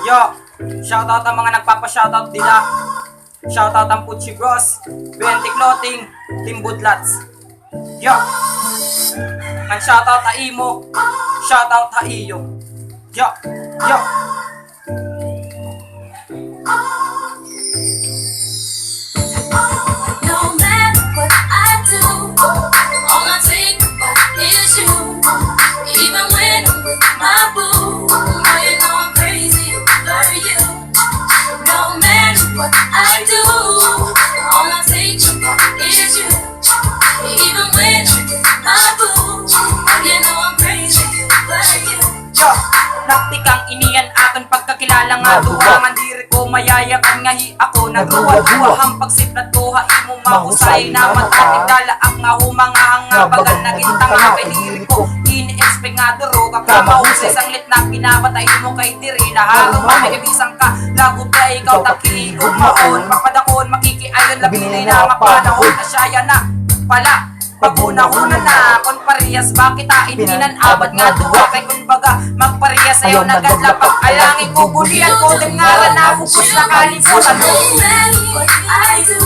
Yo, shoutout ang mga nagpapa-shoutout nila. Shoutout ang Pucci Bros, 20 Clothing, Team Budlats. Yo, ang shoutout ta Imo, shoutout ta Iyo. Yo, yo. No matter what I do, all I think about is you. Even when I'm with my boo, oh, you know I'm crazy over you. No matter what I do, all I think about is you. Even when I'm with my boo, oh, you know I'm crazy over you. Yo, naktikang iniyan aton pagkakilala nga duha nga diri ko mayayakan nga hi ako nagduwa-duwa ang pagsiplat ko ha imo mahusay na matatig dalaak nga humangahang nga bagal naging tanga kay diri ko ini-expect nga duro ka mahusay sanglit na pinapatay mo kay diri lahat makikibisang ka lagot ka ikaw taki umaon mapadakon makikiayon labili na mapanahon asyaya na pala paguna-una na kon parehas bakit ininan abad nga duwa kay kun baga magparehas sayo nagadlapag alangin ko bulian ko din nga na hupos na kalibutan No matter what I do,